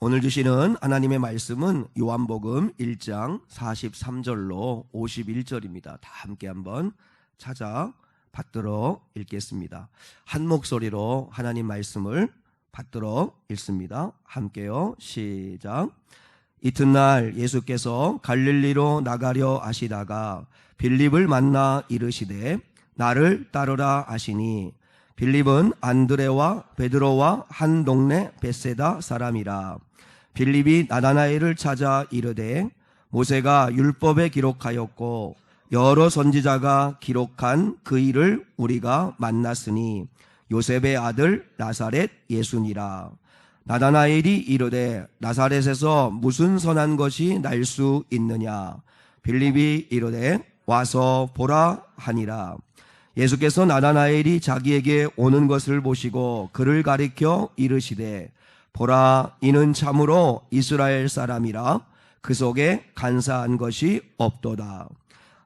오늘 주시는 하나님의 말씀은 요한복음 1장 43절로 51절입니다. 다 함께 한번 찾아 받들어 읽겠습니다. 한 목소리로 하나님 말씀을 받들어 읽습니다. 함께요. 시작. 이튿날 예수께서 갈릴리로 나가려 하시다가 빌립을 만나 이르시되 나를 따르라 하시니 빌립은 안드레와 베드로와 한 동네 벳세다 사람이라. 빌립이 나다나엘을 찾아 이르되 모세가 율법에 기록하였고 여러 선지자가 기록한 그 일을 우리가 만났으니 요셉의 아들 나사렛 예수니라. 나다나엘이 이르되 나사렛에서 무슨 선한 것이 날 수 있느냐. 빌립이 이르되 와서 보라 하니라. 예수께서 나다나엘이 자기에게 오는 것을 보시고 그를 가리켜 이르시되 보라, 이는 참으로 이스라엘 사람이라. 그 속에 간사한 것이 없도다.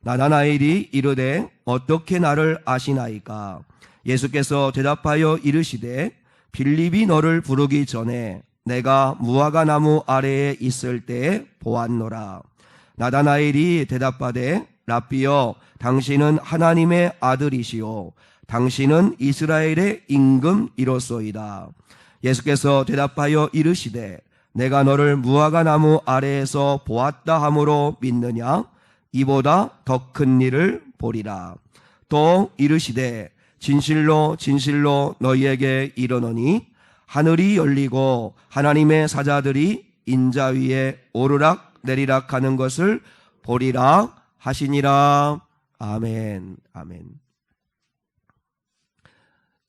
나다나엘이 이르되 어떻게 나를 아시나이까. 예수께서 대답하여 이르시되 빌립이 너를 부르기 전에 내가 무화과 나무 아래에 있을 때에 보았노라. 나다나엘이 대답하되 랍비여, 당신은 하나님의 아들이시오. 당신은 이스라엘의 임금이로소이다. 예수께서 대답하여 이르시되 내가 너를 무화과 나무 아래에서 보았다 함으로 믿느냐? 이보다 더 큰 일을 보리라. 또 이르시되 진실로 진실로 너희에게 이르노니 하늘이 열리고 하나님의 사자들이 인자 위에 오르락 내리락 하는 것을 보리라 하시니라. 아멘. 아멘.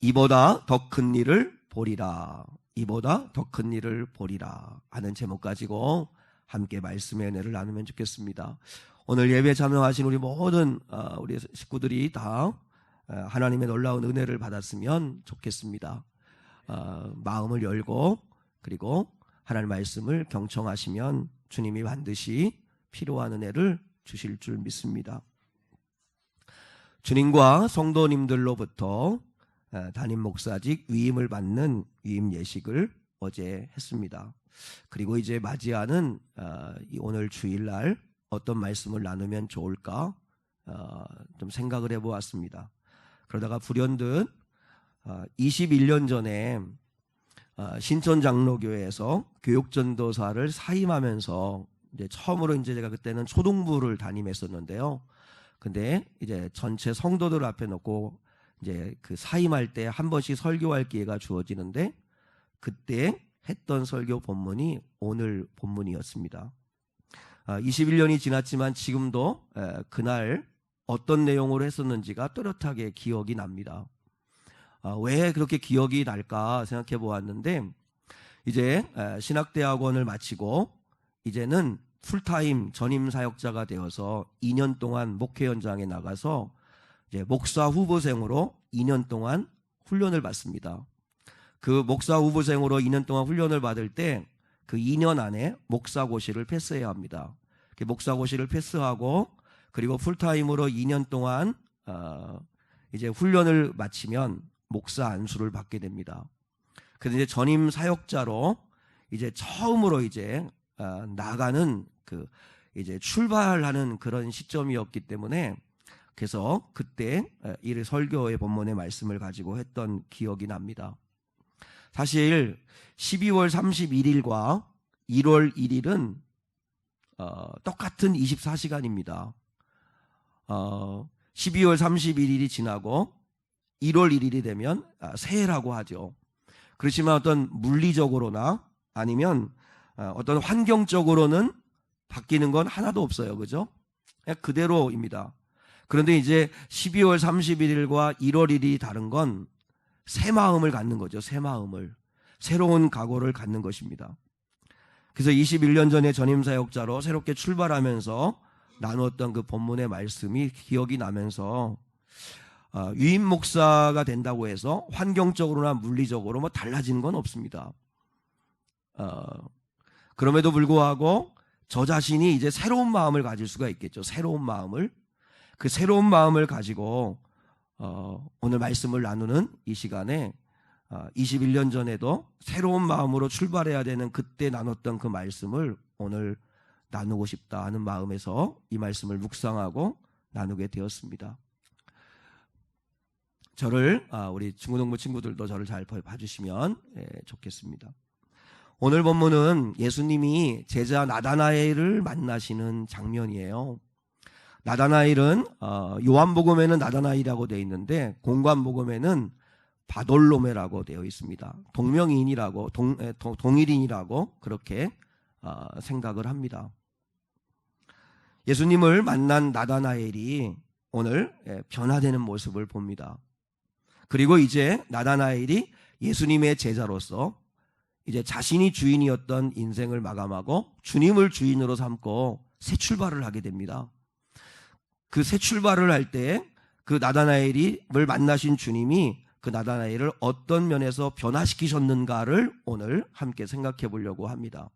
이보다 더 큰 일을 보리라. 이보다 더 큰 일을 보리라 하는 제목 가지고 함께 말씀의 은혜를 나누면 좋겠습니다. 오늘 예배 참여하신 우리 모든 우리 식구들이 다 하나님의 놀라운 은혜를 받았으면 좋겠습니다. 마음을 열고 그리고 하나님 말씀을 경청하시면 주님이 반드시 필요한 은혜를 주실 줄 믿습니다. 주님과 성도님들로부터 담임 목사직 위임을 받는 위임 예식을 어제 했습니다. 그리고 이제 맞이하는 오늘 주일날 어떤 말씀을 나누면 좋을까 좀 생각을 해보았습니다. 그러다가 불현듯 21년 전에 신천 장로교회에서 교육전도사를 사임하면서 이제 처음으로 이제 제가 그때는 초등부를 담임했었는데요. 근데 이제 전체 성도들 앞에 놓고 이제 그 사임할 때 한 번씩 설교할 기회가 주어지는데 그때 했던 설교 본문이 오늘 본문이었습니다. 21년이 지났지만 지금도 그날 어떤 내용으로 했었는지가 또렷하게 기억이 납니다. 왜 그렇게 기억이 날까 생각해 보았는데 이제 신학대학원을 마치고 이제는 풀타임 전임 사역자가 되어서 2년 동안 목회 현장에 나가서 이제 목사 후보생으로 2년 동안 훈련을 받습니다. 그 목사 후보생으로 2년 동안 훈련을 받을 때 그 2년 안에 목사고시를 패스해야 합니다. 목사고시를 패스하고 그리고 풀타임으로 2년 동안 이제 훈련을 마치면 목사 안수를 받게 됩니다. 그래서 이제 전임 사역자로 이제 처음으로 이제 나가는 그 이제 출발하는 그런 시점이었기 때문에 그래서 그때 이 설교의 본문의 말씀을 가지고 했던 기억이 납니다. 사실 12월 31일과 1월 1일은 똑같은 24시간입니다. 12월 31일이 지나고 1월 1일이 되면 새해라고 하죠. 그렇지만 어떤 물리적으로나 아니면 어떤 환경적으로는 바뀌는 건 하나도 없어요. 그죠? 그냥 그대로입니다. 그런데 이제 12월 31일과 1월 1일이 다른 건 새 마음을 갖는 거죠. 새 마음을. 새로운 각오를 갖는 것입니다. 그래서 21년 전에 전임사역자로 새롭게 출발하면서 나누었던 그 본문의 말씀이 기억이 나면서 위임 목사가 된다고 해서 환경적으로나 물리적으로 뭐 달라지는 건 없습니다. 그럼에도 불구하고 저 자신이 이제 새로운 마음을 가질 수가 있겠죠. 새로운 마음을. 그 새로운 마음을 가지고 오늘 말씀을 나누는 이 시간에 21년 전에도 새로운 마음으로 출발해야 되는 그때 나눴던 그 말씀을 오늘 나누고 싶다 하는 마음에서 이 말씀을 묵상하고 나누게 되었습니다. 저를 우리 중고등부 친구들도 저를 잘 봐주시면 좋겠습니다. 오늘 본문은 예수님이 제자 나다나엘을 만나시는 장면이에요. 나다나엘은 요한복음에는 나다나엘이라고 되어 있는데 공관복음에는 바돌로메라고 되어 있습니다. 동명이인이라고 동일인이라고 그렇게 생각을 합니다. 예수님을 만난 나다나엘이 오늘 변화되는 모습을 봅니다. 그리고 이제 나다나엘이 예수님의 제자로서 이제 자신이 주인이었던 인생을 마감하고 주님을 주인으로 삼고 새 출발을 하게 됩니다. 그 새 출발을 할 때 그 나다나엘을 만나신 주님이 그 나다나엘을 어떤 면에서 변화시키셨는가를 오늘 함께 생각해 보려고 합니다.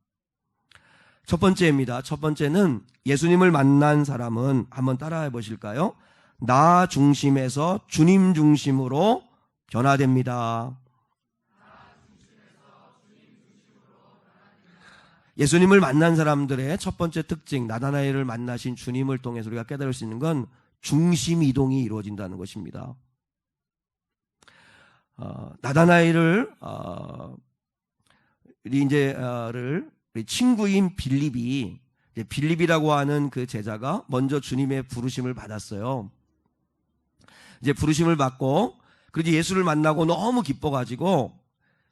첫 번째입니다. 첫 번째는 예수님을 만난 사람은 한번 따라해 보실까요? 나 중심에서 주님 중심으로 변화됩니다. 예수님을 만난 사람들의 첫 번째 특징, 나다나엘을 만나신 주님을 통해서 우리가 깨달을 수 있는 건 중심 이동이 이루어진다는 것입니다. 나다나엘을 우리 친구인 빌립이라고 하는 그 제자가 먼저 주님의 부르심을 받았어요. 이제 부르심을 받고 그리고 예수를 만나고 너무 기뻐가지고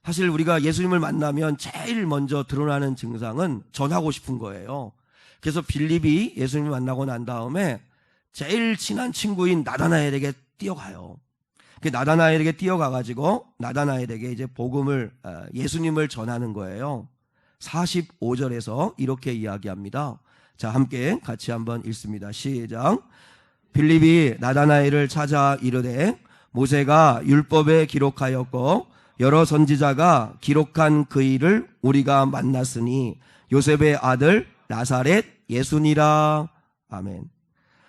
사실 우리가 예수님을 만나면 제일 먼저 드러나는 증상은 전하고 싶은 거예요. 그래서 빌립이 예수님을 만나고 난 다음에 제일 친한 친구인 나다나엘에게 뛰어가요. 나다나엘에게 뛰어가가지고 나다나엘에게 이제 복음을 예수님을 전하는 거예요. 45절에서 이렇게 이야기합니다. 자, 함께 같이 한번 읽습니다. 시작. 빌립이 나다나엘을 찾아 이르되 모세가 율법에 기록하였고 여러 선지자가 기록한 그 일을 우리가 만났으니 요셉의 아들 나사렛 예수니라. 아멘.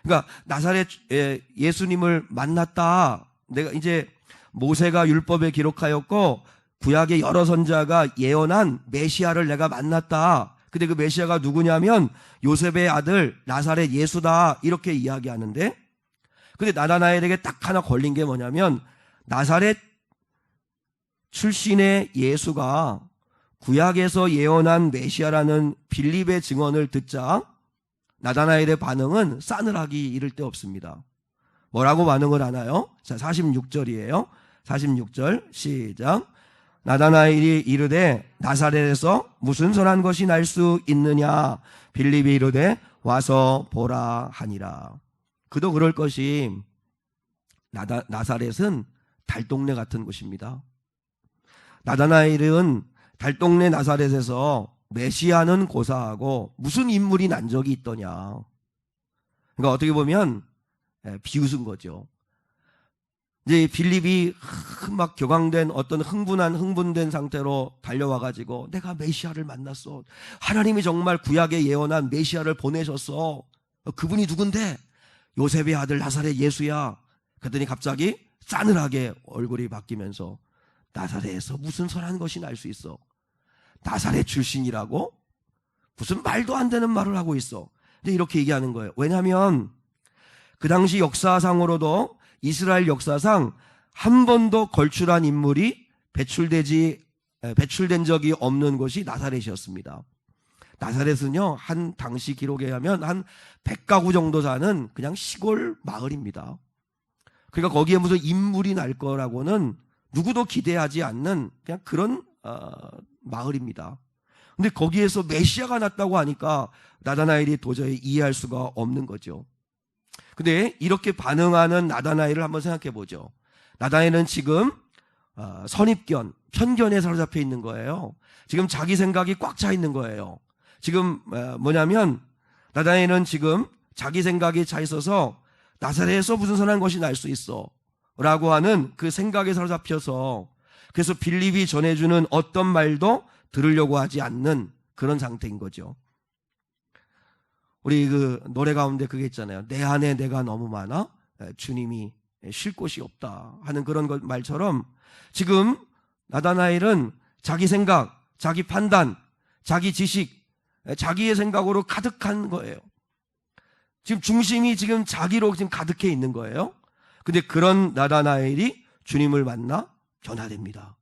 그러니까 나사렛 예수님을 만났다. 내가 이제 모세가 율법에 기록하였고 구약의 여러 선지자가 예언한 메시아를 내가 만났다. 근데 그 메시아가 누구냐면 요셉의 아들 나사렛 예수다. 이렇게 이야기하는데 근데 나다나엘에게 딱 하나 걸린 게 뭐냐면 나사렛 출신의 예수가 구약에서 예언한 메시아라는 빌립의 증언을 듣자 나다나엘의 반응은 싸늘하기 이를 데 없습니다. 뭐라고 반응을 하나요? 자, 46절이에요. 46절 시작. 나다나엘이 이르되 나사렛에서 무슨 선한 것이 날 수 있느냐? 빌립이 이르되 와서 보라 하니라. 그도 그럴 것이 나사렛은 달동네 같은 곳입니다. 나다나엘은 달동네 나사렛에서 메시아는 고사하고 무슨 인물이 난 적이 있더냐. 그러니까 어떻게 보면 비웃은 거죠. 이제 빌립이 막 격앙된 어떤 흥분된 상태로 달려와가지고 내가 메시아를 만났어. 하나님이 정말 구약에 예언한 메시아를 보내셨어. 그분이 누군데? 요셉의 아들 나사렛 예수야. 그랬더니 갑자기 싸늘하게 얼굴이 바뀌면서 나사렛에서 무슨 선한 것이 날 수 있어? 나사렛 출신이라고? 무슨 말도 안 되는 말을 하고 있어. 근데 이렇게 얘기하는 거예요. 왜냐하면 그 당시 역사상으로도 이스라엘 역사상 한 번도 걸출한 인물이 배출된 적이 없는 곳이 나사렛이었습니다. 나사렛은요, 한 당시 기록에 의하면 한 100가구 정도 사는 그냥 시골 마을입니다. 그러니까 거기에 무슨 인물이 날 거라고는 누구도 기대하지 않는 그냥 그런 마을입니다. 근데 거기에서 메시아가 났다고 하니까 나다나엘이 도저히 이해할 수가 없는 거죠. 근데 이렇게 반응하는 나다나엘을 한번 생각해 보죠. 나다나엘은 지금 선입견, 편견에 사로잡혀 있는 거예요. 지금 자기 생각이 꽉 차 있는 거예요. 지금 뭐냐면 나다나엘은 지금 자기 생각이 차 있어서 나사렛에서 무슨 선한 것이 날 수 있어 라고 하는 그 생각에 사로잡혀서 그래서 빌립이 전해주는 어떤 말도 들으려고 하지 않는 그런 상태인 거죠. 우리 그 노래 가운데 그게 있잖아요. 내 안에 내가 너무 많아 주님이 쉴 곳이 없다 하는 그런 말처럼 지금 나다나엘은 자기 생각, 자기 판단, 자기 지식, 자기의 생각으로 가득한 거예요. 지금 중심이 지금 자기로 지금 가득해 있는 거예요. 근데 그런 나다나엘이 주님을 만나 변화됩니다.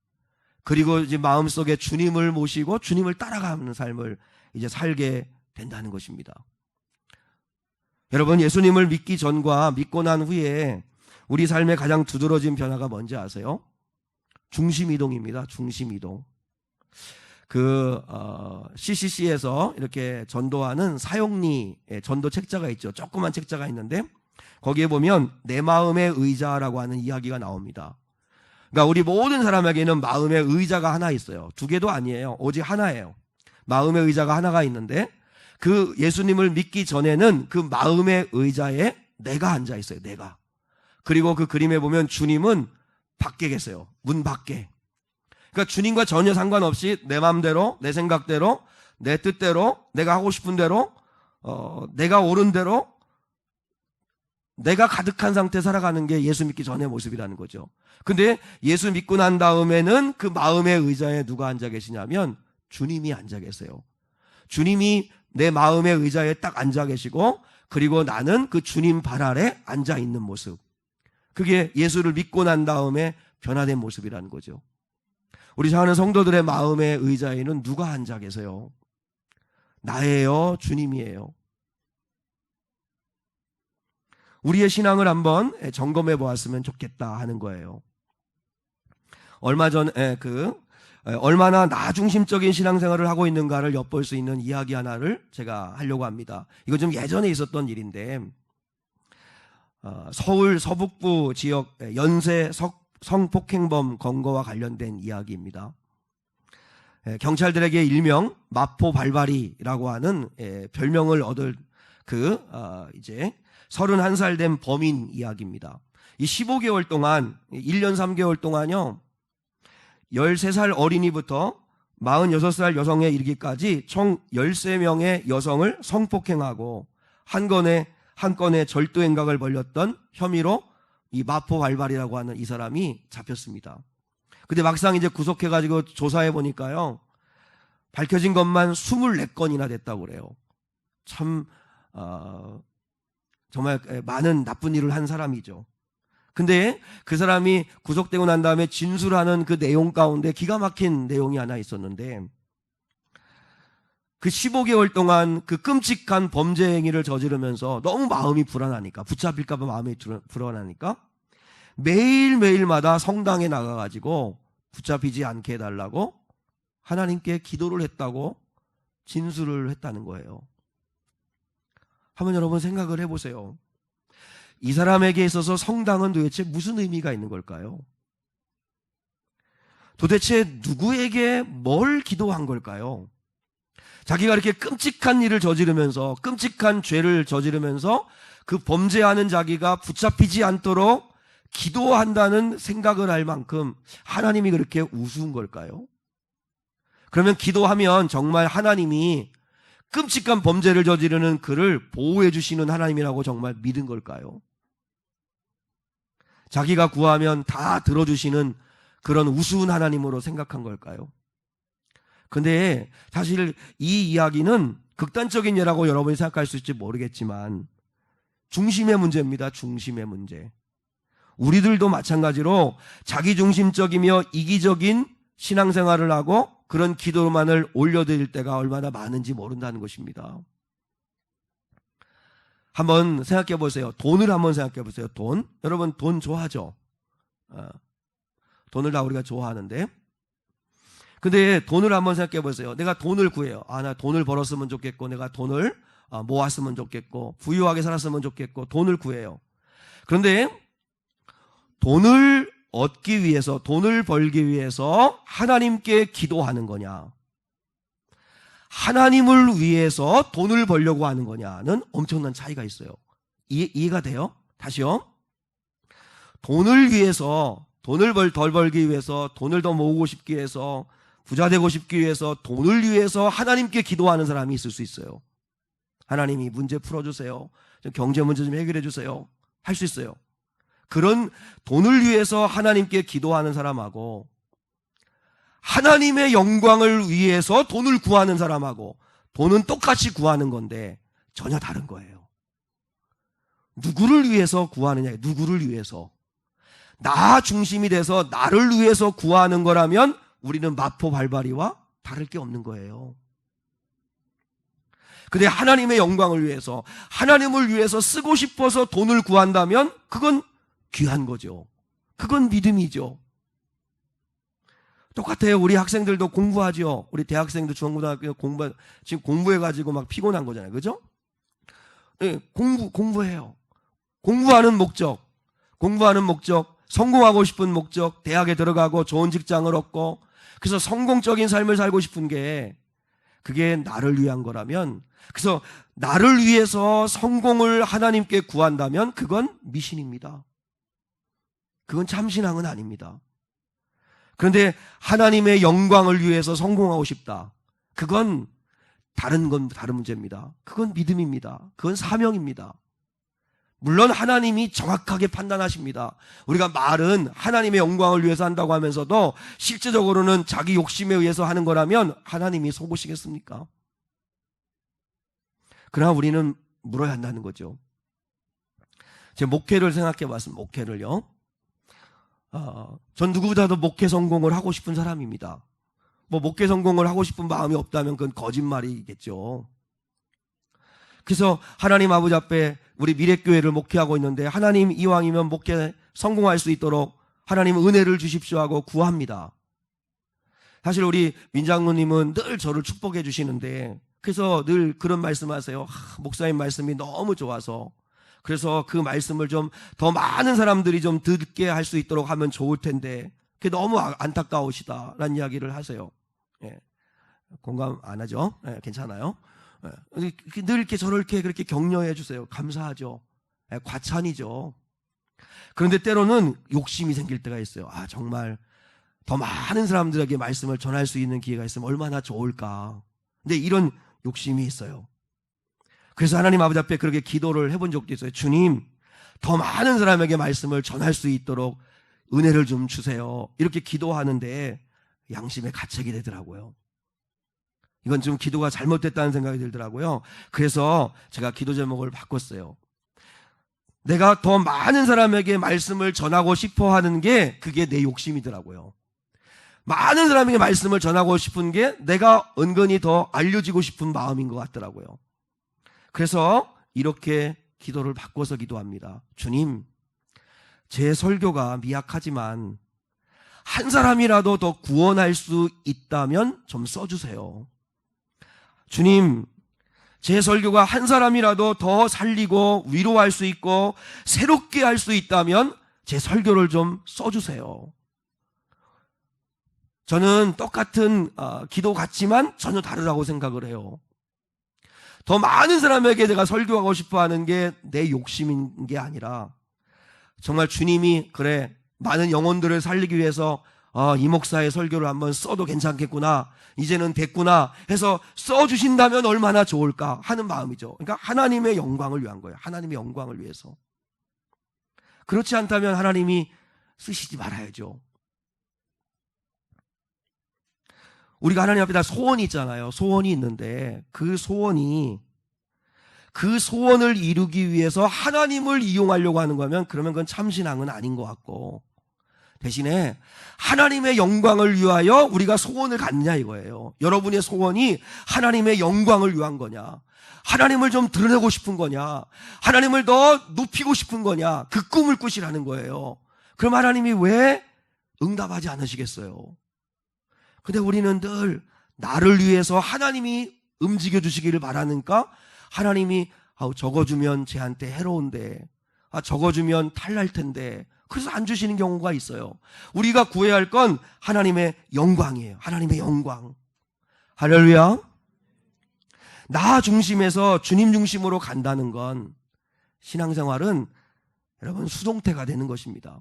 그리고 이제 마음속에 주님을 모시고 주님을 따라가는 삶을 이제 살게 된다는 것입니다. 여러분, 예수님을 믿기 전과 믿고 난 후에 우리 삶의 가장 두드러진 변화가 뭔지 아세요? 중심 이동입니다. 중심 이동. CCC에서 이렇게 전도하는 사용리 전도 책자가 있죠. 조그만 책자가 있는데 거기에 보면 내 마음의 의자라고 하는 이야기가 나옵니다. 그러니까 우리 모든 사람에게는 마음의 의자가 하나 있어요. 두 개도 아니에요. 오직 하나예요. 마음의 의자가 하나가 있는데 그 예수님을 믿기 전에는 그 마음의 의자에 내가 앉아 있어요. 내가. 그리고 그 그림에 보면 주님은 밖에 계세요. 문 밖에. 그러니까 주님과 전혀 상관없이 내 마음대로, 내 생각대로, 내 뜻대로, 내가 하고 싶은 대로, 내가 옳은 대로, 내가 가득한 상태 살아가는 게 예수 믿기 전의 모습이라는 거죠. 근데 예수 믿고 난 다음에는 그 마음의 의자에 누가 앉아 계시냐면 주님이 앉아 계세요. 주님이 내 마음의 의자에 딱 앉아 계시고 그리고 나는 그 주님 발 아래 앉아 있는 모습. 그게 예수를 믿고 난 다음에 변화된 모습이라는 거죠. 우리 사랑하는 성도들의 마음의 의자에는 누가 앉아 계세요? 나예요? 주님이에요? 우리의 신앙을 한번 점검해 보았으면 좋겠다 하는 거예요. 얼마 전에 얼마나 나 중심적인 신앙생활을 하고 있는가를 엿볼 수 있는 이야기 하나를 제가 하려고 합니다. 이거 좀 예전에 있었던 일인데 서울 서북부 지역 연쇄 성폭행범 검거와 관련된 이야기입니다. 경찰들에게 일명 마포 발발이라고 하는 별명을 얻을 이제 31살 된 범인 이야기입니다. 이 15개월 동안 1년 3개월 동안요 13살 어린이부터 46살 여성에 이르기까지 총 13명의 여성을 성폭행하고 한 건의 절도 행각을 벌였던 혐의로 이 마포 발발이라고 하는 이 사람이 잡혔습니다. 근데 막상 이제 구속해가지고 조사해 보니까요 밝혀진 것만 24건이나 됐다고 그래요. 참 정말 많은 나쁜 일을 한 사람이죠. 근데 그 사람이 구속되고 난 다음에 진술하는 그 내용 가운데 기가 막힌 내용이 하나 있었는데 그 15개월 동안 그 끔찍한 범죄 행위를 저지르면서 너무 마음이 불안하니까 붙잡힐까 봐 마음이 불안하니까 매일매일마다 성당에 나가가지고 붙잡히지 않게 해달라고 하나님께 기도를 했다고 진술을 했다는 거예요. 한번 여러분 생각을 해보세요. 이 사람에게 있어서 성당은 도대체 무슨 의미가 있는 걸까요? 도대체 누구에게 뭘 기도한 걸까요? 자기가 이렇게 끔찍한 일을 저지르면서 끔찍한 죄를 저지르면서 그 범죄하는 자기가 붙잡히지 않도록 기도한다는 생각을 할 만큼 하나님이 그렇게 우스운 걸까요? 그러면 기도하면 정말 하나님이 끔찍한 범죄를 저지르는 그를 보호해 주시는 하나님이라고 정말 믿은 걸까요? 자기가 구하면 다 들어주시는 그런 우스운 하나님으로 생각한 걸까요? 근데 사실 이 이야기는 극단적인 예라고 여러분이 생각할 수 있을지 모르겠지만 중심의 문제입니다. 중심의 문제. 우리들도 마찬가지로 자기중심적이며 이기적인 신앙생활을 하고 그런 기도만을 올려드릴 때가 얼마나 많은지 모른다는 것입니다. 한번 생각해 보세요. 돈을 한번 생각해 보세요. 돈. 여러분 돈 좋아하죠? 돈을 다 우리가 좋아하는데 근데 돈을 한번 생각해 보세요. 내가 돈을 구해요. 나 돈을 벌었으면 좋겠고 내가 돈을 모았으면 좋겠고 부유하게 살았으면 좋겠고 돈을 구해요. 그런데 돈을 얻기 위해서 돈을 벌기 위해서 하나님께 기도하는 거냐 하나님을 위해서 돈을 벌려고 하는 거냐는 엄청난 차이가 있어요. 이해가 돼요? 다시요. 돈을 위해서 돈을 덜 벌기 위해서 돈을 더 모으고 싶기 위해서 부자 되고 싶기 위해서 돈을 위해서 하나님께 기도하는 사람이 있을 수 있어요. 하나님이 문제 풀어주세요. 경제 문제 좀 해결해 주세요. 할 수 있어요. 그런 돈을 위해서 하나님께 기도하는 사람하고 하나님의 영광을 위해서 돈을 구하는 사람하고 돈은 똑같이 구하는 건데 전혀 다른 거예요. 누구를 위해서 구하느냐, 누구를 위해서. 나 중심이 돼서 나를 위해서 구하는 거라면 우리는 마포 발발이와 다를 게 없는 거예요. 근데 하나님의 영광을 위해서, 하나님을 위해서 쓰고 싶어서 돈을 구한다면 그건 귀한 거죠. 그건 믿음이죠. 똑같아요. 우리 학생들도 공부하죠. 우리 대학생도 중고등학교 지금 공부해가지고 막 피곤한 거잖아요. 그죠? 네, 공부해요. 공부하는 목적, 성공하고 싶은 목적, 대학에 들어가고 좋은 직장을 얻고, 그래서 성공적인 삶을 살고 싶은 게, 그게 나를 위한 거라면, 그래서 나를 위해서 성공을 하나님께 구한다면 그건 미신입니다. 그건 참신앙은 아닙니다. 그런데 하나님의 영광을 위해서 성공하고 싶다. 그건 다른 문제입니다. 그건 믿음입니다. 그건 사명입니다. 물론 하나님이 정확하게 판단하십니다. 우리가 말은 하나님의 영광을 위해서 한다고 하면서도 실제적으로는 자기 욕심에 의해서 하는 거라면 하나님이 속으시겠습니까? 그러나 우리는 물어야 한다는 거죠. 제 목회를 생각해 봤습니다. 목회를요. 전 누구보다도 목회 성공을 하고 싶은 사람입니다. 목회 성공을 하고 싶은 마음이 없다면 그건 거짓말이겠죠. 그래서 하나님 아버지 앞에 우리 미래교회를 목회하고 있는데, 하나님 이왕이면 목회 성공할 수 있도록 하나님 은혜를 주십시오 하고 구합니다. 사실 우리 민장로님은 늘 저를 축복해 주시는데, 그래서 늘 그런 말씀하세요. 목사님 말씀이 너무 좋아서, 그래서 그 말씀을 좀 더 많은 사람들이 좀 듣게 할 수 있도록 하면 좋을 텐데 그게 너무 안타까우시다라는 이야기를 하세요. 예. 공감 안 하죠? 예, 괜찮아요. 예. 늘 이렇게 저를 그렇게 격려해 주세요. 감사하죠. 예, 과찬이죠. 그런데 때로는 욕심이 생길 때가 있어요. 정말 더 많은 사람들에게 말씀을 전할 수 있는 기회가 있으면 얼마나 좋을까. 근데 이런 욕심이 있어요. 그래서 하나님 아버지 앞에 그렇게 기도를 해본 적도 있어요. 주님, 더 많은 사람에게 말씀을 전할 수 있도록 은혜를 좀 주세요. 이렇게 기도하는데 양심의 가책이 되더라고요. 이건 좀 기도가 잘못됐다는 생각이 들더라고요. 그래서 제가 기도 제목을 바꿨어요. 내가 더 많은 사람에게 말씀을 전하고 싶어 하는 게 그게 내 욕심이더라고요. 많은 사람에게 말씀을 전하고 싶은 게 내가 은근히 더 알려지고 싶은 마음인 것 같더라고요. 그래서 이렇게 기도를 바꿔서 기도합니다. 주님, 제 설교가 미약하지만 한 사람이라도 더 구원할 수 있다면 좀 써주세요. 주님, 제 설교가 한 사람이라도 더 살리고 위로할 수 있고 새롭게 할 수 있다면 제 설교를 좀 써주세요. 저는 똑같은 기도 같지만 전혀 다르다고 생각을 해요. 더 많은 사람에게 내가 설교하고 싶어 하는 게 내 욕심인 게 아니라 정말 주님이 그래 많은 영혼들을 살리기 위해서 이 목사의 설교를 한번 써도 괜찮겠구나, 이제는 됐구나 해서 써주신다면 얼마나 좋을까 하는 마음이죠. 그러니까 하나님의 영광을 위한 거예요. 하나님의 영광을 위해서. 그렇지 않다면 하나님이 쓰시지 말아야죠. 우리가 하나님 앞에 다 소원이 있잖아요. 소원이 있는데 그 소원을 이루기 위해서 하나님을 이용하려고 하는 거면 그러면 그건 참신앙은 아닌 것 같고, 대신에 하나님의 영광을 위하여 우리가 소원을 갖느냐 이거예요. 여러분의 소원이 하나님의 영광을 위한 거냐, 하나님을 좀 드러내고 싶은 거냐, 하나님을 더 높이고 싶은 거냐, 그 꿈을 꾸시라는 거예요. 그럼 하나님이 왜 응답하지 않으시겠어요? 근데 우리는 늘 나를 위해서 하나님이 움직여 주시기를 바라니까 하나님이 적어주면 쟤한테 해로운데, 적어주면 탈날 텐데, 그래서 안 주시는 경우가 있어요. 우리가 구해야 할 건 하나님의 영광이에요. 하나님의 영광. 할렐루야. 나 중심에서 주님 중심으로 간다는 건, 신앙생활은 여러분 수동태가 되는 것입니다.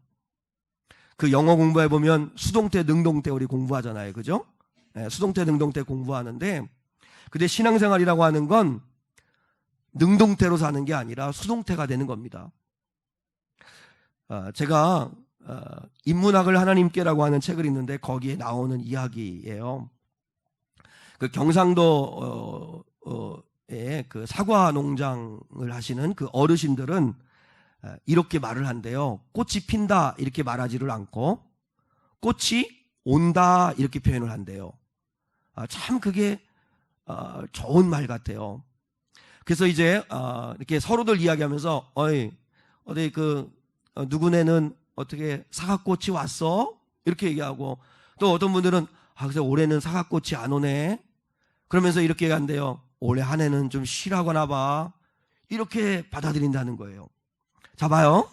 그 영어 공부해 보면 수동태, 능동태 우리 공부하잖아요. 그죠? 네, 수동태, 능동태 공부하는데, 근데 신앙생활이라고 하는 건 능동태로 사는 게 아니라 수동태가 되는 겁니다. 제가 인문학을 하나님께라고 하는 책을 읽는데 거기에 나오는 이야기예요. 그 경상도의 그 사과 농장을 하시는 그 어르신들은 이렇게 말을 한대요. 꽃이 핀다 이렇게 말하지를 않고 꽃이 온다 이렇게 표현을 한대요. 참 그게 좋은 말 같아요. 그래서 이제 이렇게 서로들 이야기하면서 어디 그 누구네는 어떻게 사과꽃이 왔어? 이렇게 얘기하고 또 어떤 분들은 그래서 올해는 사과꽃이 안 오네. 그러면서 이렇게 얘기한대요. 올해 한 해는 좀 쉬라거나 봐. 이렇게 받아들인다는 거예요. 자 봐요.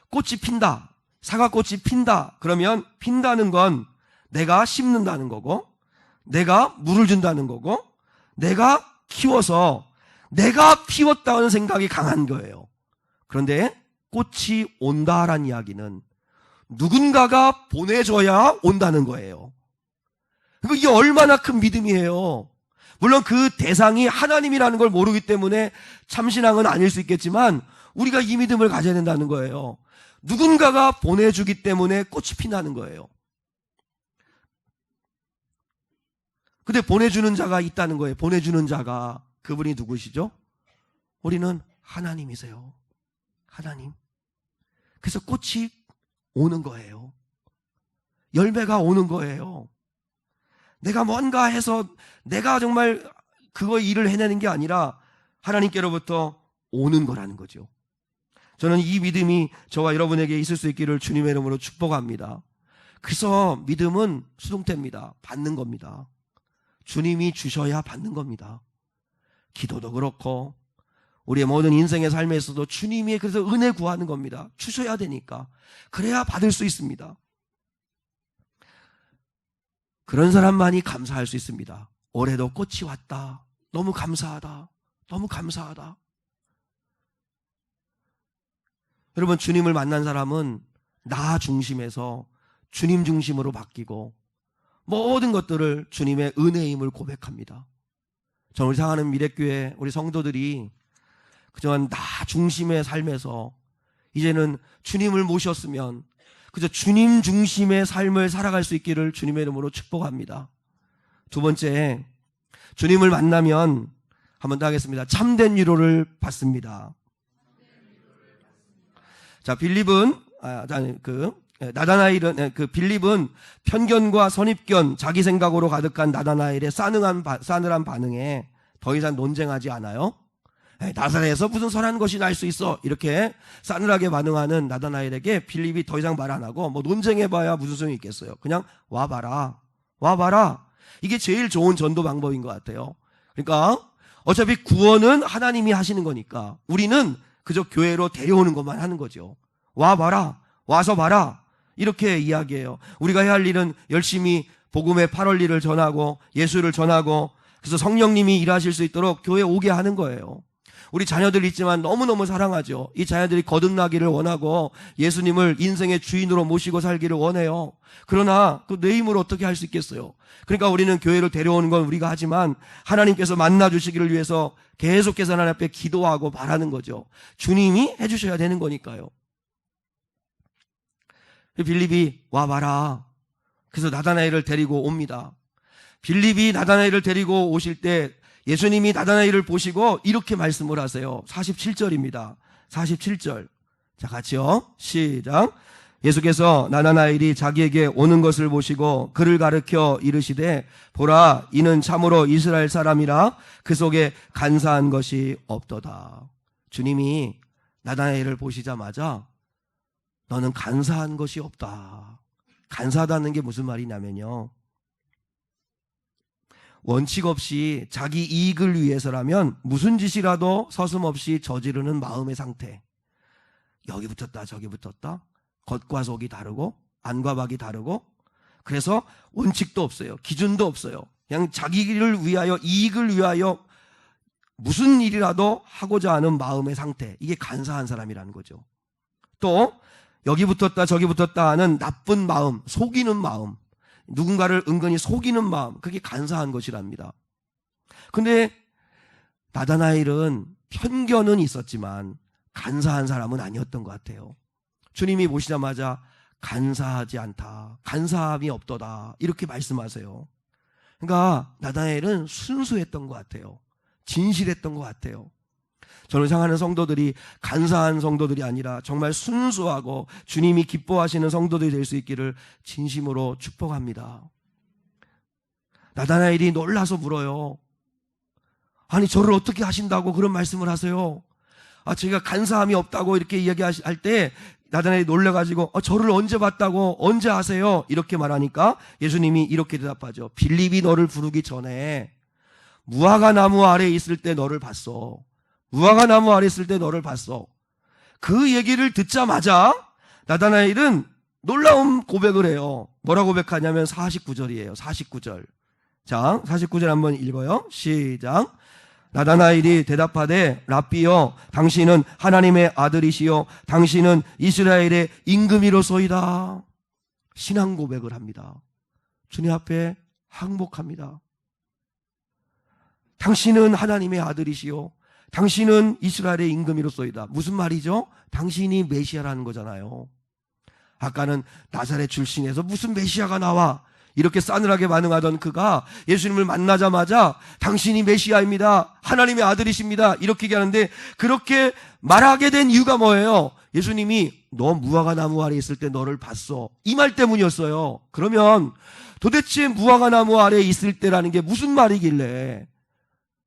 꽃이 핀다. 사과꽃이 핀다. 그러면 핀다는 건 내가 심는다는 거고 내가 물을 준다는 거고 내가 키워서 내가 피웠다는 생각이 강한 거예요. 그런데 꽃이 온다라는 이야기는 누군가가 보내줘야 온다는 거예요. 이게 얼마나 큰 믿음이에요. 물론 그 대상이 하나님이라는 걸 모르기 때문에 참신앙은 아닐 수 있겠지만 우리가 이 믿음을 가져야 된다는 거예요. 누군가가 보내주기 때문에 꽃이 피나는 거예요. 근데 보내주는 자가 있다는 거예요. 보내주는 자가. 그분이 누구시죠? 우리는 하나님이세요. 하나님. 그래서 꽃이 오는 거예요. 열매가 오는 거예요. 내가 뭔가 해서 내가 정말 그거 일을 해내는 게 아니라 하나님께로부터 오는 거라는 거죠. 저는 이 믿음이 저와 여러분에게 있을 수 있기를 주님의 이름으로 축복합니다. 그래서 믿음은 수동태입니다. 받는 겁니다. 주님이 주셔야 받는 겁니다. 기도도 그렇고 우리의 모든 인생의 삶에서도 주님이 그래서 은혜 구하는 겁니다. 주셔야 되니까. 그래야 받을 수 있습니다. 그런 사람만이 감사할 수 있습니다. 올해도 꽃이 왔다. 너무 감사하다. 너무 감사하다. 여러분, 주님을 만난 사람은 나 중심에서 주님 중심으로 바뀌고 모든 것들을 주님의 은혜임을 고백합니다. 저는 우리 사랑하는 미래교회 우리 성도들이 그동안 나 중심의 삶에서 이제는 주님을 모셨으면 그저 주님 중심의 삶을 살아갈 수 있기를 주님의 이름으로 축복합니다. 두 번째, 주님을 만나면 한 번 더 하겠습니다. 참된 위로를 받습니다. 자, 빌립은 나다나엘은 빌립은 편견과 선입견, 자기 생각으로 가득한 나다나엘의 싸늘한 반응에 더 이상 논쟁하지 않아요. 나사렛에서 무슨 선한 것이 날 수 있어 이렇게 싸늘하게 반응하는 나다나엘에게 빌립이 더 이상 말 안 하고 뭐 논쟁해봐야 무슨 소용이 있겠어요. 그냥 와봐라 이게 제일 좋은 전도 방법인 것 같아요. 그러니까 어차피 구원은 하나님이 하시는 거니까 우리는 그저 교회로 데려오는 것만 하는 거죠. 와봐라, 와서 봐라 이렇게 이야기해요. 우리가 해야 할 일은 열심히 복음의 8월 일을 전하고 예수를 전하고 그래서 성령님이 일하실 수 있도록 교회에 오게 하는 거예요. 우리 자녀들 있지만 너무너무 사랑하죠. 이 자녀들이 거듭나기를 원하고 예수님을 인생의 주인으로 모시고 살기를 원해요. 그러나 내 힘으로 어떻게 할 수 있겠어요? 그러니까 우리는 교회를 데려오는 건 우리가 하지만 하나님께서 만나주시기를 위해서 계속해서 하나님 앞에 기도하고 바라는 거죠. 주님이 해주셔야 되는 거니까요. 빌립이 와봐라. 그래서 나다나엘을 데리고 옵니다. 빌립이 나다나엘을 데리고 오실 때 예수님이 나다나엘을 보시고 이렇게 말씀을 하세요. 47절입니다. 47절. 자, 같이요. 시작. 예수께서 나다나엘이 자기에게 오는 것을 보시고 그를 가르쳐 이르시되 보라 이는 참으로 이스라엘 사람이라 그 속에 간사한 것이 없도다. 주님이 나다나엘을 보시자마자 너는 간사한 것이 없다. 간사하다는 게 무슨 말이냐면요. 원칙 없이 자기 이익을 위해서라면 무슨 짓이라도 서슴없이 저지르는 마음의 상태. 여기 붙었다 저기 붙었다. 겉과 속이 다르고 안과 밖이 다르고 그래서 원칙도 없어요. 기준도 없어요. 그냥 자기를 위하여 이익을 위하여 무슨 일이라도 하고자 하는 마음의 상태. 이게 간사한 사람이라는 거죠. 또 여기 붙었다 저기 붙었다 하는 나쁜 마음, 속이는 마음. 누군가를 은근히 속이는 마음, 그게 간사한 것이랍니다. 근데 나다나엘은 편견은 있었지만 간사한 사람은 아니었던 것 같아요. 주님이 보시자마자 간사하지 않다. 간사함이 없도다. 이렇게 말씀하세요. 그러니까 나다나엘은 순수했던 것 같아요. 진실했던 것 같아요. 저를 향하는 성도들이 간사한 성도들이 아니라 정말 순수하고 주님이 기뻐하시는 성도들이 될 수 있기를 진심으로 축복합니다. 나다나엘이 놀라서 물어요. 아니 저를 어떻게 하신다고 그런 말씀을 하세요? 제가 간사함이 없다고 이렇게 이야기할 때 나다나엘이 놀라가지고 저를 언제 봤다고 언제 아세요? 이렇게 말하니까 예수님이 이렇게 대답하죠. 빌립이 너를 부르기 전에 무화과 나무 아래에 있을 때 너를 봤어. 무화과 나무 아래 있을 때 너를 봤어. 그 얘기를 듣자마자 나다나엘은 놀라운 고백을 해요. 뭐라고 고백하냐면 49절이에요. 49절. 자, 49절 한번 읽어요. 시작. 나다나엘이 대답하되 랍비여 당신은 하나님의 아들이시요 당신은 이스라엘의 임금이로소이다. 신앙 고백을 합니다. 주님 앞에 항복합니다. 당신은 하나님의 아들이시요 당신은 이스라엘의 임금이로소이다. 무슨 말이죠? 당신이 메시아라는 거잖아요. 아까는 나사렛 출신에서 무슨 메시아가 나와 이렇게 싸늘하게 반응하던 그가 예수님을 만나자마자 당신이 메시아입니다. 하나님의 아들이십니다. 이렇게 얘기하는데 그렇게 말하게 된 이유가 뭐예요? 예수님이 너 무화과 나무 아래 있을 때 너를 봤어. 이 말 때문이었어요. 그러면 도대체 무화과 나무 아래에 있을 때라는 게 무슨 말이길래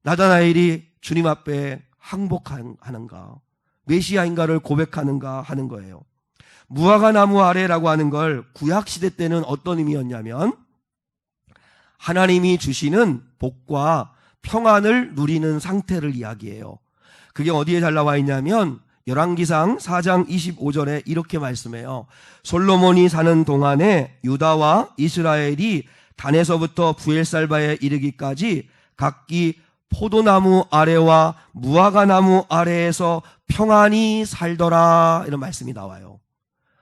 나다나엘이 주님 앞에 항복하는가, 메시아인가를 고백하는가 하는 거예요. 무화과 나무 아래라고 하는 걸 구약시대 때는 어떤 의미였냐면 하나님이 주시는 복과 평안을 누리는 상태를 이야기해요. 그게 어디에 잘 나와 있냐면 열왕기상 4장 25절에 이렇게 말씀해요. 솔로몬이 사는 동안에 유다와 이스라엘이 단에서부터 부엘살바에 이르기까지 각기 포도나무 아래와 무화과 나무 아래에서 평안히 살더라. 이런 말씀이 나와요.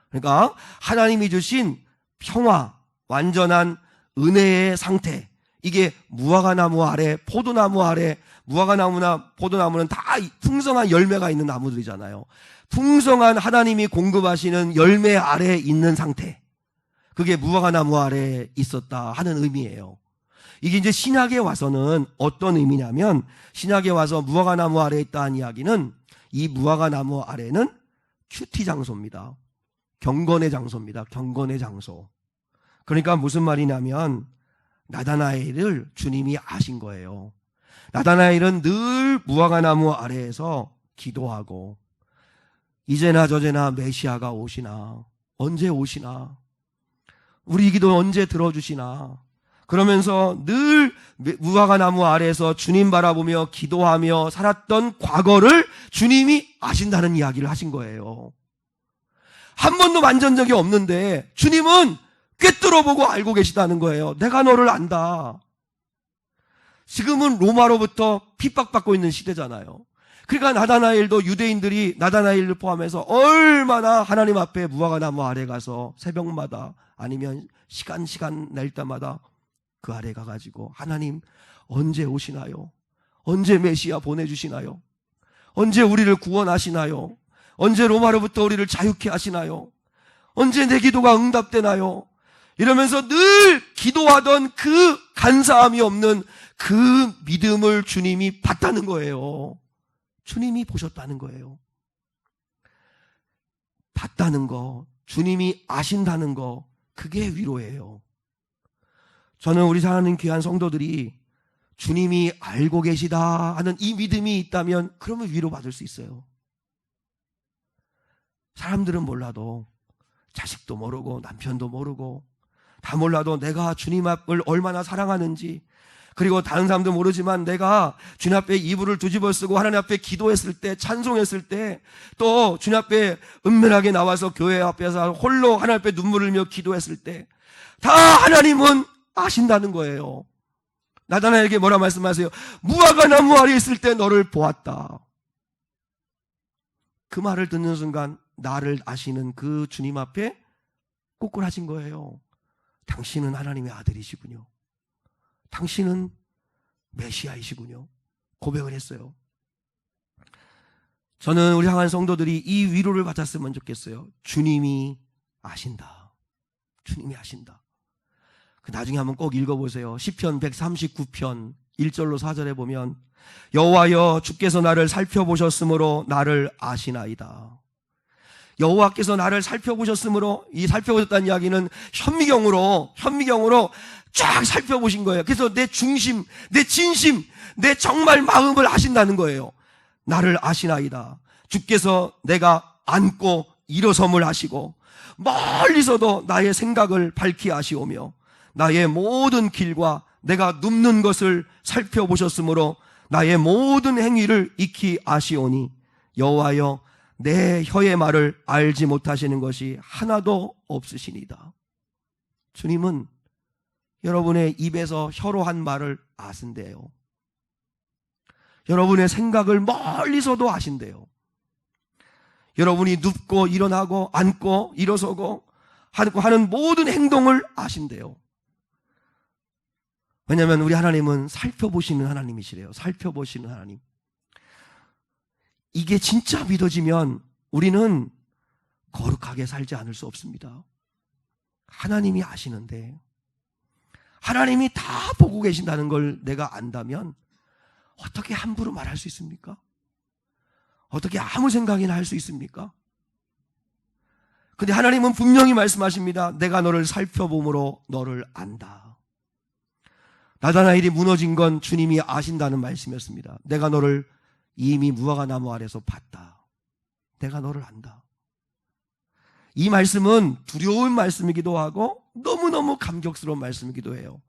그러니까 하나님이 주신 평화, 완전한 은혜의 상태, 이게 무화과 나무 아래, 포도나무 아래, 무화과 나무나 포도나무는 다 풍성한 열매가 있는 나무들이잖아요. 풍성한 하나님이 공급하시는 열매 아래에 있는 상태, 그게 무화과 나무 아래에 있었다 하는 의미예요. 이게 이제 신약에 와서는 어떤 의미냐면, 신약에 와서 무화과 나무 아래에 있다는 이야기는 이 무화과 나무 아래는 큐티 장소입니다. 경건의 장소입니다. 경건의 장소. 그러니까 무슨 말이냐면 나다나엘을 주님이 아신 거예요. 나다나엘은 늘 무화과 나무 아래에서 기도하고 이제나 저제나 메시아가 오시나, 언제 오시나, 우리 기도 언제 들어주시나, 그러면서 늘 무화과 나무 아래에서 주님 바라보며 기도하며 살았던 과거를 주님이 아신다는 이야기를 하신 거예요. 한 번도 만진 적이 없는데 주님은 꿰뚫어보고 알고 계시다는 거예요. 내가 너를 안다. 지금은 로마로부터 핍박받고 있는 시대잖아요. 그러니까 나다나엘도 유대인들이 나다나엘을 포함해서 얼마나 하나님 앞에 무화과 나무 아래 가서 새벽마다 아니면 시간 낼 때마다 그 아래 가가지고 하나님 언제 오시나요? 언제 메시아 보내주시나요? 언제 우리를 구원하시나요? 언제 로마로부터 우리를 자유케 하시나요? 언제 내 기도가 응답되나요? 이러면서 늘 기도하던 그 간사함이 없는 그 믿음을 주님이 봤다는 거예요. 주님이 보셨다는 거예요. 봤다는 거, 주님이 아신다는 거, 그게 위로예요. 저는 우리 사랑하는 귀한 성도들이 주님이 알고 계시다 하는 이 믿음이 있다면 그러면 위로받을 수 있어요. 사람들은 몰라도, 자식도 모르고 남편도 모르고 다 몰라도 내가 주님 앞을 얼마나 사랑하는지, 그리고 다른 사람도 모르지만 내가 주님 앞에 이불을 뒤집어 쓰고 하나님 앞에 기도했을 때, 찬송했을 때, 또 주님 앞에 은밀하게 나와서 교회 앞에서 홀로 하나님 앞에 눈물을 흘며 기도했을 때 다 하나님은 아신다는 거예요. 나다나엘에게 뭐라 말씀하세요? 무화과 나무 아래 있을 때 너를 보았다. 그 말을 듣는 순간 나를 아시는 그 주님 앞에 꿇꾸라진 거예요. 당신은 하나님의 아들이시군요. 당신은 메시아이시군요. 고백을 했어요. 저는 우리 향한 성도들이 이 위로를 받았으면 좋겠어요. 주님이 아신다. 주님이 하신다. 그 나중에 한번 꼭 읽어보세요. 시편 139편 1절로 4절에 보면 여호와여 주께서 나를 살펴보셨으므로 나를 아시나이다. 여호와께서 나를 살펴보셨으므로, 이 살펴보셨다는 이야기는 현미경으로 쫙 살펴보신 거예요. 그래서 내 중심, 내 진심, 내 정말 마음을 아신다는 거예요. 나를 아시나이다. 주께서 내가 앉고 일어섬을 아시고 멀리서도 나의 생각을 밝히 아시오며 나의 모든 길과 내가 눕는 것을 살펴보셨으므로 나의 모든 행위를 익히 아시오니 여호와여 내 혀의 말을 알지 못하시는 것이 하나도 없으시니다. 주님은 여러분의 입에서 혀로 한 말을 아신대요. 여러분의 생각을 멀리서도 아신대요. 여러분이 눕고 일어나고 앉고 일어서고 하는 모든 행동을 아신대요. 왜냐하면 우리 하나님은 살펴보시는 하나님이시래요. 살펴보시는 하나님. 이게 진짜 믿어지면 우리는 거룩하게 살지 않을 수 없습니다. 하나님이 아시는데, 하나님이 다 보고 계신다는 걸 내가 안다면 어떻게 함부로 말할 수 있습니까? 어떻게 아무 생각이나 할 수 있습니까? 근데 하나님은 분명히 말씀하십니다. 내가 너를 살펴봄으로 너를 안다. 나다나엘이 무너진 건 주님이 아신다는 말씀이었습니다. 내가 너를 이미 무화과 나무 아래서 봤다. 내가 너를 안다. 이 말씀은 두려운 말씀이기도 하고 너무너무 감격스러운 말씀이기도 해요.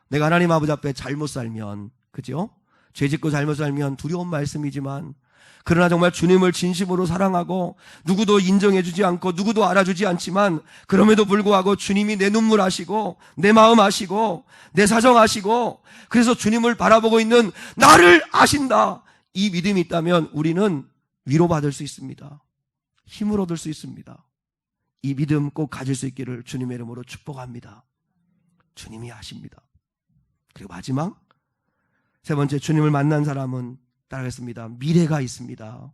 내가 하나님 아버지 앞에 잘못 살면, 그죠? 죄짓고 잘못 살면 두려운 말씀이지만, 그러나 정말 주님을 진심으로 사랑하고 누구도 인정해주지 않고 누구도 알아주지 않지만 그럼에도 불구하고 주님이 내 눈물 아시고 내 마음 아시고 내 사정 아시고 그래서 주님을 바라보고 있는 나를 아신다. 이 믿음이 있다면 우리는 위로받을 수 있습니다. 힘을 얻을 수 있습니다. 이 믿음 꼭 가질 수 있기를 주님의 이름으로 축복합니다. 주님이 아십니다. 그리고 마지막 세 번째, 주님을 만난 사람은 따라하겠습니다. 미래가 있습니다.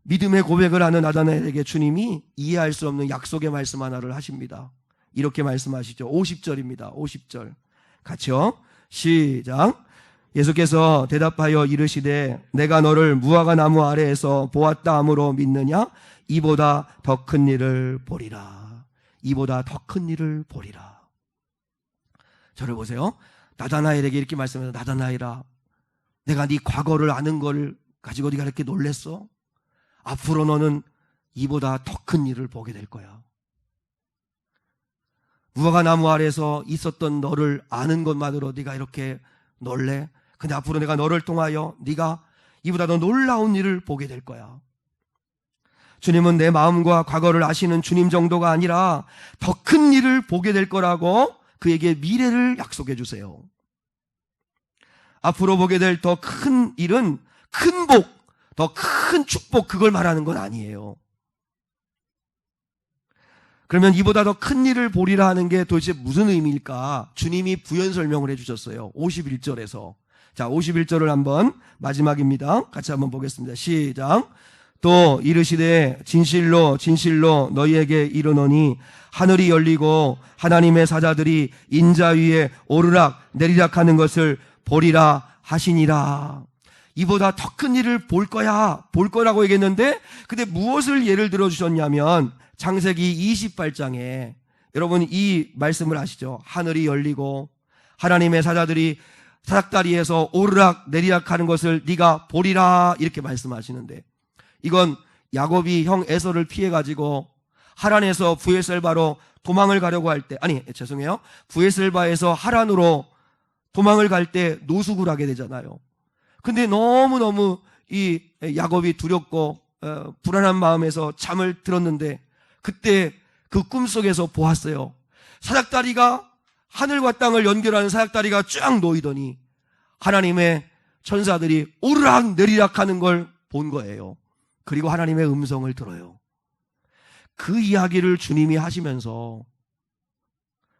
믿음의 고백을 하는 나다나엘에게 주님이 이해할 수 없는 약속의 말씀 하나를 하십니다. 이렇게 말씀하시죠. 50절입니다. 50절 같이요. 시작. 예수께서 대답하여 이르시되 내가 너를 무화과 나무 아래에서 보았다 함으로 믿느냐? 이보다 더 큰 일을 보리라. 이보다 더 큰 일을 보리라. 저를 보세요. 나다나엘에게 이렇게 말씀해서 나다나엘아, 내가 네 과거를 아는 걸 가지고 네가 이렇게 놀랬어? 앞으로 너는 이보다 더 큰 일을 보게 될 거야. 무화과 나무 아래에서 있었던 너를 아는 것만으로 네가 이렇게 놀래? 근데 앞으로 내가 너를 통하여 네가 이보다 더 놀라운 일을 보게 될 거야. 주님은 내 마음과 과거를 아시는 주님 정도가 아니라 더 큰 일을 보게 될 거라고 그에게 미래를 약속해 주세요. 앞으로 보게 될 더 큰 일은 큰 복, 더 큰 축복, 그걸 말하는 건 아니에요. 그러면 이보다 더 큰 일을 보리라 하는 게 도대체 무슨 의미일까? 주님이 부연 설명을 해주셨어요. 51절에서. 자, 51절을 한번, 마지막입니다. 같이 한번 보겠습니다. 시작. 또 이르시되 진실로 진실로 너희에게 이르노니 하늘이 열리고 하나님의 사자들이 인자 위에 오르락 내리락 하는 것을 보리라 하시니라. 이보다 더 큰 일을 볼 거라고 얘기했는데, 근데 무엇을 예를 들어 주셨냐면 창세기 28장에 여러분 이 말씀을 아시죠? 하늘이 열리고 하나님의 사자들이 사닥다리에서 오르락 내리락 하는 것을 네가 보리라, 이렇게 말씀하시는데, 이건 야곱이 형 에서를 피해가지고 하란에서 브에셀바로 도망을 가려고 할 때, 브에셀바에서 하란으로 도망을 갈 때 노숙을 하게 되잖아요. 근데 너무너무 이 야곱이 두렵고 불안한 마음에서 잠을 들었는데, 그때 그 꿈속에서 보았어요. 사닥다리가, 하늘과 땅을 연결하는 사닥다리가 쫙 놓이더니 하나님의 천사들이 오르락 내리락 하는 걸 본 거예요. 그리고 하나님의 음성을 들어요. 그 이야기를 주님이 하시면서,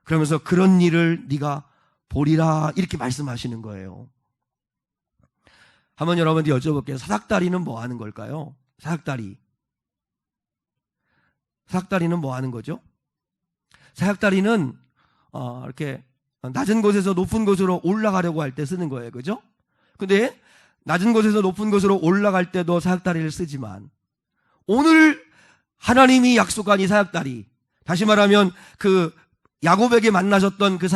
그러면서 그런 일을 네가 보리라, 이렇게 말씀하시는 거예요. 한번 여러분들 여쭤볼게요. 사닥다리는 뭐 하는 걸까요? 사닥다리는 뭐 하는 거죠? 사약다리는 이렇게 낮은 곳에서 높은 곳으로 올라가려고 할 때 쓰는 거예요. 그죠? 근데 낮은 곳에서 높은 곳으로 올라갈 때도 사약다리를 쓰지만 오늘 하나님이 약속한 이 사약다리, 다시 말하면 그 야곱에게 만나셨던 그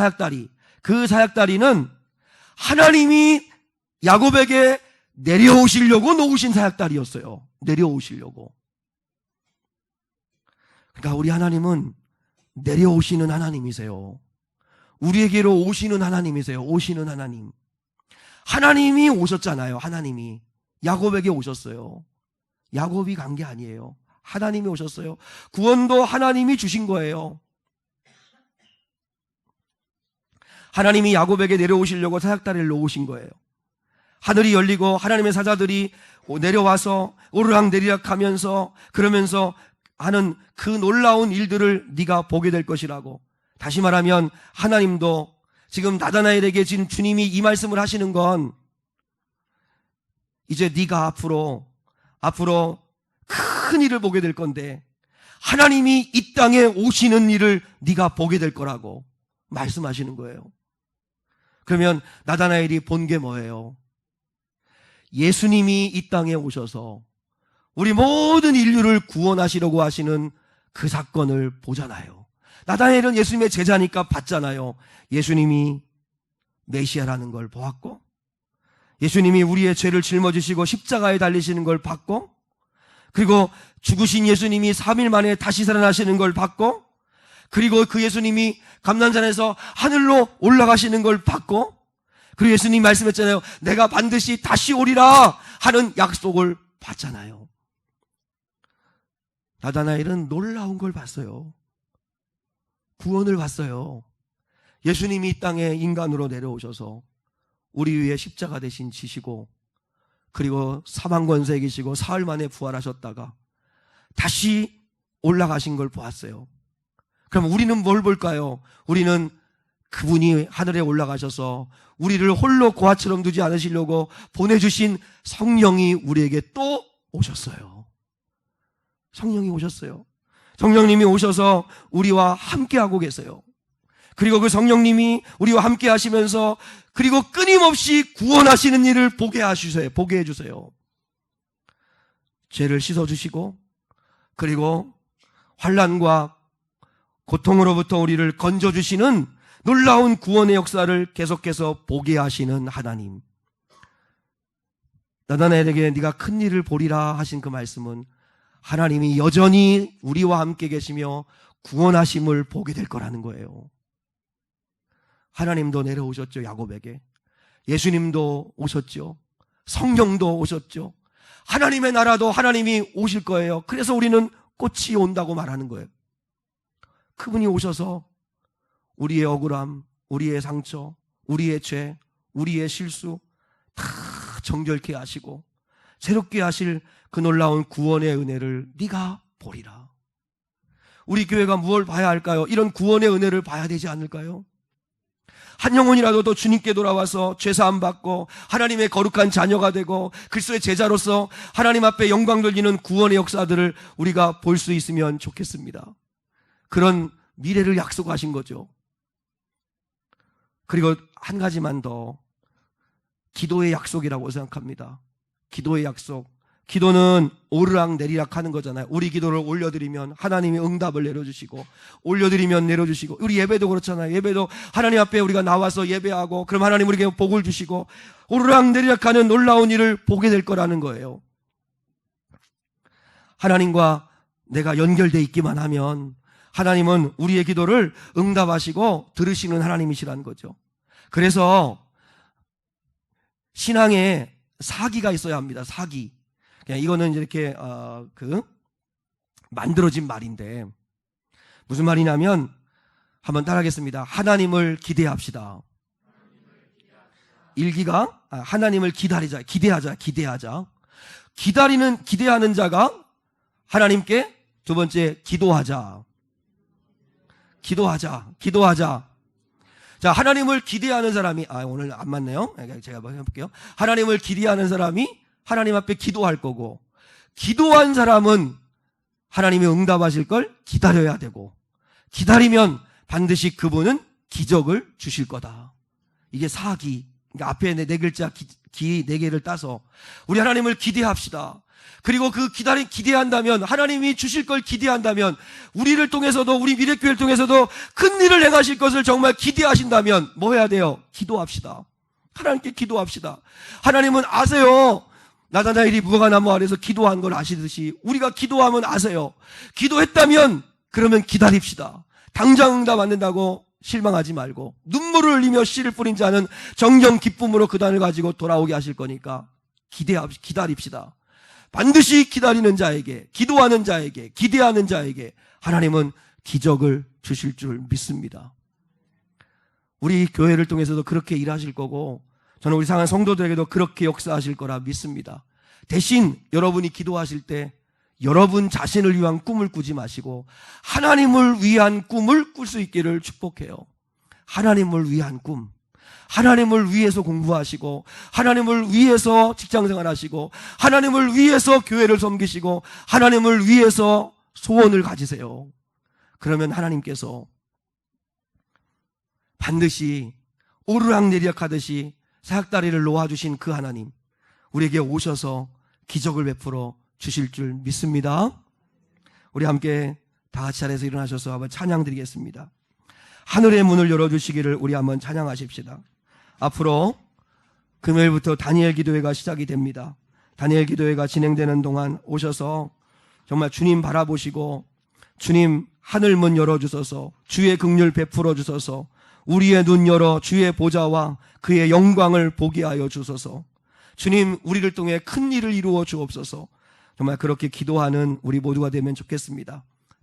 사약다리는 하나님이 야곱에게 내려오시려고 놓으신 사약다리였어요. 내려오시려고. 그러니까 우리 하나님은 내려오시는 하나님이세요. 우리에게로 오시는 하나님이세요. 오시는 하나님. 하나님이 오셨잖아요. 하나님이 야곱에게 오셨어요. 야곱이 간 게 아니에요. 하나님이 오셨어요. 구원도 하나님이 주신 거예요. 하나님이 야곱에게 내려오시려고 사약다리를 놓으신 거예요. 하늘이 열리고 하나님의 사자들이 내려와서 오르락내리락 하면서 그러면서 하는 그 놀라운 일들을 네가 보게 될 것이라고. 다시 말하면 하나님도 지금 나다나엘에게 지금 주님이 이 말씀을 하시는 건 이제 네가 앞으로 큰 일을 보게 될 건데 하나님이 이 땅에 오시는 일을 네가 보게 될 거라고 말씀하시는 거예요. 그러면 나다나엘이 본 게 뭐예요? 예수님이 이 땅에 오셔서 우리 모든 인류를 구원하시려고 하시는 그 사건을 보잖아요. 나다나엘은 예수님의 제자니까 봤잖아요. 예수님이 메시아라는 걸 보았고, 예수님이 우리의 죄를 짊어지시고 십자가에 달리시는 걸 봤고, 그리고 죽으신 예수님이 3일 만에 다시 살아나시는 걸 봤고, 그리고 그 예수님이 감난산에서 하늘로 올라가시는 걸 봤고, 그리고 예수님이 말씀했잖아요. 내가 반드시 다시 오리라 하는 약속을 봤잖아요. 나다나엘은 놀라운 걸 봤어요. 구원을 봤어요. 예수님이 이 땅에 인간으로 내려오셔서 우리 위에 십자가 대신 지시고, 그리고 사망 권세에 계시고 사흘 만에 부활하셨다가 다시 올라가신 걸 보았어요. 그럼 우리는 뭘 볼까요? 우리는 그분이 하늘에 올라가셔서 우리를 홀로 고아처럼 두지 않으시려고 보내주신 성령이 우리에게 또 오셨어요. 성령이 오셨어요. 성령님이 오셔서 우리와 함께하고 계세요. 그리고 그 성령님이 우리와 함께 하시면서 그리고 끊임없이 구원하시는 일을 보게 해주세요. 죄를 씻어주시고 그리고 환난과 고통으로부터 우리를 건져주시는 놀라운 구원의 역사를 계속해서 보게 하시는 하나님. 나다나엘에게 네가 큰 일을 보리라 하신 그 말씀은 하나님이 여전히 우리와 함께 계시며 구원하심을 보게 될 거라는 거예요. 하나님도 내려오셨죠. 야곱에게. 예수님도 오셨죠. 성령도 오셨죠. 하나님의 나라도 하나님이 오실 거예요. 그래서 우리는 꽃이 온다고 말하는 거예요. 그분이 오셔서 우리의 억울함, 우리의 상처, 우리의 죄, 우리의 실수 다 정결케 하시고 새롭게 하실 그 놀라운 구원의 은혜를 네가 보리라. 우리 교회가 무엇을 봐야 할까요? 이런 구원의 은혜를 봐야 되지 않을까요? 한 영혼이라도 더 주님께 돌아와서 죄사함 받고 하나님의 거룩한 자녀가 되고 그리스도의 제자로서 하나님 앞에 영광 돌리는 구원의 역사들을 우리가 볼 수 있으면 좋겠습니다. 그런 미래를 약속하신 거죠. 그리고 한 가지만 더, 기도의 약속이라고 생각합니다. 기도의 약속. 기도는 오르락 내리락 하는 거잖아요. 우리 기도를 올려드리면 하나님이 응답을 내려주시고, 올려드리면 내려주시고, 우리 예배도 그렇잖아요. 예배도 하나님 앞에 우리가 나와서 예배하고 그럼 하나님 우리에게 복을 주시고 오르락 내리락 하는 놀라운 일을 보게 될 거라는 거예요. 하나님과 내가 연결되어 있기만 하면 하나님은 우리의 기도를 응답하시고 들으시는 하나님이시라는 거죠. 그래서 신앙에 사기가 있어야 합니다. 사기. 이거는 이렇게 만들어진 말인데 무슨 말이냐면 한번 따라하겠습니다. 하나님을 기대합시다. 일기가 하나님을 기다리자, 기대하자. 기대하는 자가 하나님께, 두 번째, 기도하자. 자, 하나님을 기대하는 사람이, 오늘 안 맞네요. 제가 한번 해볼게요. 하나님을 기대하는 사람이 하나님 앞에 기도할 거고, 기도한 사람은 하나님이 응답하실 걸 기다려야 되고, 기다리면 반드시 그분은 기적을 주실 거다. 이게 사기. 그러니까 앞에 네 글자 기 네 개를 따서 우리 하나님을 기대합시다. 그리고 그 기대한다면, 하나님이 주실 걸 기대한다면, 우리를 통해서도, 우리 미래교회를 통해서도 큰 일을 행하실 것을 정말 기대하신다면 뭐 해야 돼요? 기도합시다. 하나님께 기도합시다. 하나님은 아세요. 나다나엘이 무화과나무 아래서 기도한 걸 아시듯이 우리가 기도하면 아세요. 기도했다면 그러면 기다립시다. 당장 응답 안 된다고 실망하지 말고, 눈물을 흘리며 씨를 뿌린 자는 정녕 기쁨으로 그 단을 가지고 돌아오게 하실 거니까 기다립시다. 반드시 기다리는 자에게, 기도하는 자에게, 기대하는 자에게 하나님은 기적을 주실 줄 믿습니다. 우리 교회를 통해서도 그렇게 일하실 거고, 저는 우리 상한 성도들에게도 그렇게 역사하실 거라 믿습니다. 대신 여러분이 기도하실 때 여러분 자신을 위한 꿈을 꾸지 마시고 하나님을 위한 꿈을 꿀 수 있기를 축복해요. 하나님을 위한 꿈, 하나님을 위해서 공부하시고, 하나님을 위해서 직장생활 하시고, 하나님을 위해서 교회를 섬기시고, 하나님을 위해서 소원을 가지세요. 그러면 하나님께서 반드시 오르락내리락 하듯이 사약다리를 놓아주신 그 하나님, 우리에게 오셔서 기적을 베풀어 주실 줄 믿습니다. 우리 함께 다 같이 자리에서 일어나셔서 한번 찬양 드리겠습니다. 하늘의 문을 열어주시기를 우리 한번 찬양하십시다. 앞으로 금요일부터 다니엘 기도회가 시작이 됩니다. 다니엘 기도회가 진행되는 동안 오셔서 정말 주님 바라보시고, 주님 하늘 문 열어주셔서 주의 긍휼 베풀어 주셔서 우리의 눈 열어 주의 보좌와 그의 영광을 보게 하여 주소서. 주님, 우리를 통해 큰 일을 이루어 주옵소서. 정말 그렇게 기도하는 우리 모두가 되면 좋겠습니다.